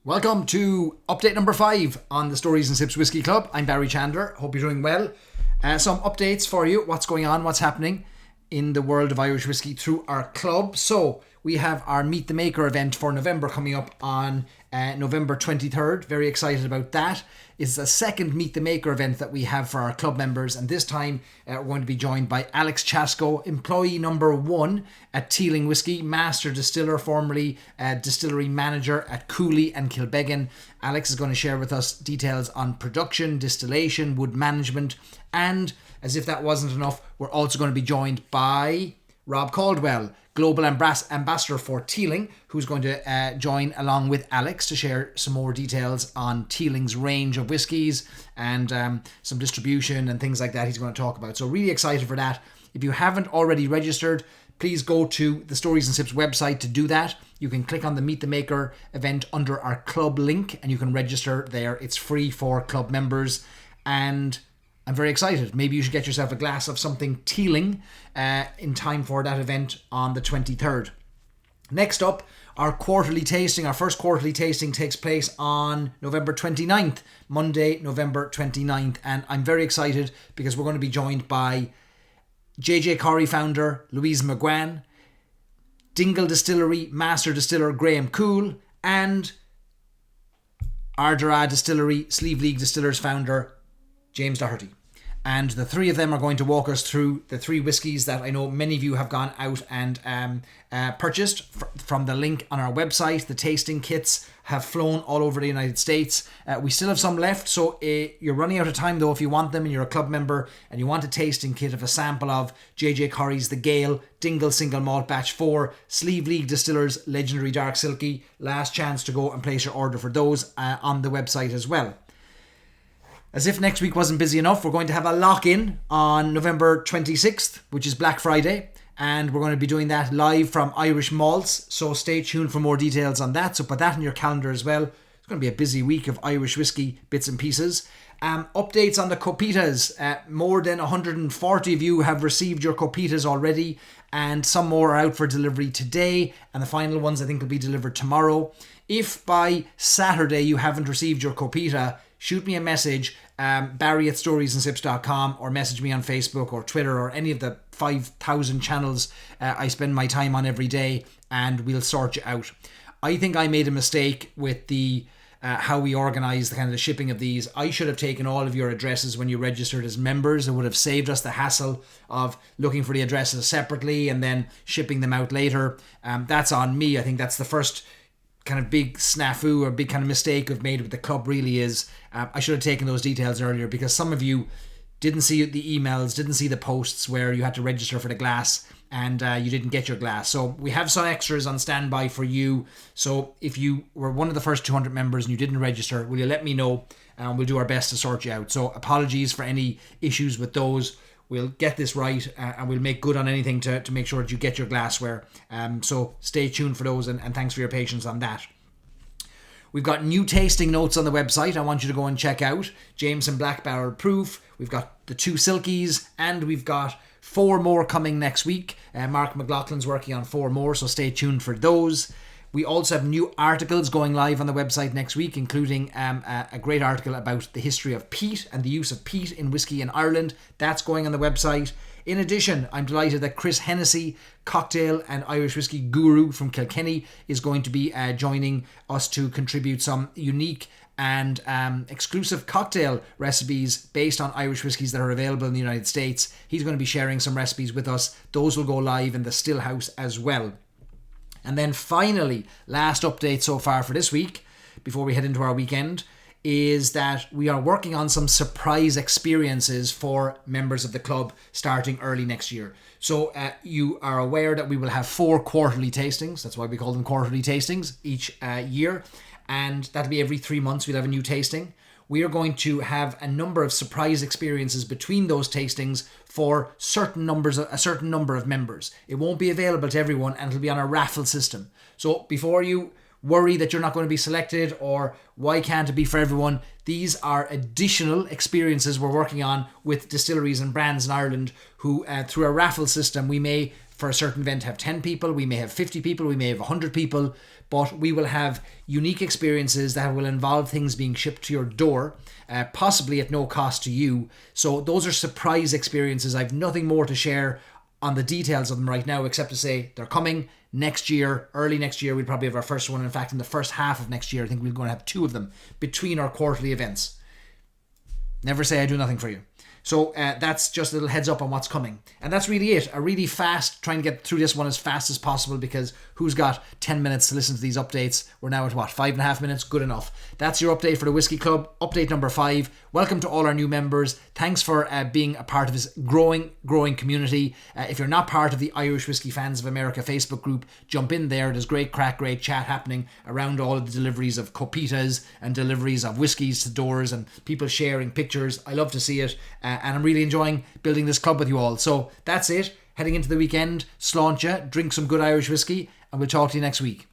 Welcome to update number 5 on the Stories and Sips Whiskey Club. I'm Barry Chandler. Hope you're doing well. Some updates for you. What's going on? What's happening in the world of Irish whiskey through our club. So we have our Meet the Maker event for November coming up on November 23rd. Very excited about that. It's a second Meet the Maker event that we have for our club members, and this time we're going to be joined by Alex Chasko, employee number 1 at Teeling Whiskey, master distiller, formerly distillery manager at Cooley and Kilbeggan. Alex is going to share with us details on production, distillation, wood management, and as if that wasn't enough, we're also going to be joined by Rob Caldwell, Global Ambassador for Teeling, who's going to join along with Alex to share some more details on Teeling's range of whiskies and some distribution and things like that he's going to talk about. So really excited for that. If you haven't already registered, please go to the Stories and Sips website to do that. You can click on the Meet the Maker event under our club link and you can register there. It's free for club members, and I'm very excited. Maybe you should get yourself a glass of something Teeling in time for that event on the 23rd. Next up, our quarterly tasting. Our first quarterly tasting takes place on November 29th, Monday, November 29th. And I'm very excited because we're going to be joined by JJ Corrie founder Louise McGuan, Dingle Distillery master distiller Graham Cool, and Ardara Distillery Sleeve League Distillers founder James Doherty. And the three of them are going to walk us through the 3 whiskies that I know many of you have gone out and purchased from the link on our website. The tasting kits have flown all over the United States. We still have some left, so you're running out of time though if you want them and you're a club member and you want a tasting kit of a sample of JJ Corrie's The Gale, Dingle Single Malt Batch 4, Sleeve League Distillers Legendary Dark Silky. Last chance to go and place your order for those on the website as well. As if next week wasn't busy enough, we're going to have a lock-in on November 26th, which is Black Friday, and we're going to be doing that live from Irish Malts, so stay tuned for more details on that, so put that in your calendar as well. It's going to be a busy week of Irish whiskey bits and pieces. Updates on the Copitas. More than 140 of you have received your Copitas already, and some more are out for delivery today, and the final ones I think will be delivered tomorrow. If by Saturday you haven't received your Copita, shoot me a message, barry@storiesandsips.com, or message me on Facebook or Twitter or any of the 5,000 channels I spend my time on every day, and we'll sort you out. I think I made a mistake with the how we organise the kind of the shipping of these. I should have taken all of your addresses when you registered as members. It would have saved us the hassle of looking for the addresses separately and then shipping them out later. That's on me. I think that's the first kind of big snafu or big kind of mistake I've made with the club really is I should have taken those details earlier, because some of you didn't see the emails, didn't see the posts where you had to register for the glass and you didn't get your glass. So we have some extras on standby for you. So if you were one of the first 200 members and you didn't register, will you let me know, and we'll do our best to sort you out. So apologies for any issues with those. We'll get this right and we'll make good on anything to make sure that you get your glassware. So stay tuned for those, and thanks for your patience on that. We've got new tasting notes on the website I want you to go and check out. Jameson Black Barrel Proof. We've got the 2 Silkies, and we've got 4 more coming next week. Mark McLaughlin's working on 4 more, so stay tuned for those. We also have new articles going live on the website next week, including a great article about the history of peat and the use of peat in whiskey in Ireland. That's going on the website. In addition, I'm delighted that Chris Hennessy, cocktail and Irish whiskey guru from Kilkenny, is going to be joining us to contribute some unique and exclusive cocktail recipes based on Irish whiskies that are available in the United States. He's going to be sharing some recipes with us. Those will go live in the Stillhouse as well. And then finally, last update so far for this week, before we head into our weekend, is that we are working on some surprise experiences for members of the club starting early next year. So you are aware that we will have 4 quarterly tastings. That's why we call them quarterly tastings each year. And that'll be every 3 months we'll have a new tasting. We are going to have a number of surprise experiences between those tastings for a certain number of members. It won't be available to everyone, and it'll be on a raffle system. So before you worry that you're not going to be selected or why can't it be for everyone, these are additional experiences we're working on with distilleries and brands in Ireland who through a raffle system we may for a certain event have 10 people, we may have 50 people, we may have 100 people, but we will have unique experiences that will involve things being shipped to your door, possibly at no cost to you. So those are surprise experiences. I've nothing more to share on the details of them right now, except to say they're coming next year, early next year. We'll probably have our first one. In fact, in the first half of next year, I think we're going to have 2 of them between our quarterly events. Never say I do nothing for you. So that's just a little heads up on what's coming. And that's really it. A really fast, trying to get through this one as fast as possible, because who's got 10 minutes to listen to these updates? We're now at 5.5 minutes? Good enough. That's your update for the Whiskey Club. Update number 5. Welcome to all our new members. Thanks for being a part of this growing community. If you're not part of the Irish Whiskey Fans of America Facebook group, jump in there. There's great crack, great chat happening around all of the deliveries of Copitas and deliveries of whiskies to doors and people sharing pictures. I love to see it. And I'm really enjoying building this club with you all. So that's it. Heading into the weekend, Sláinte, drink some good Irish whiskey, and we'll talk to you next week.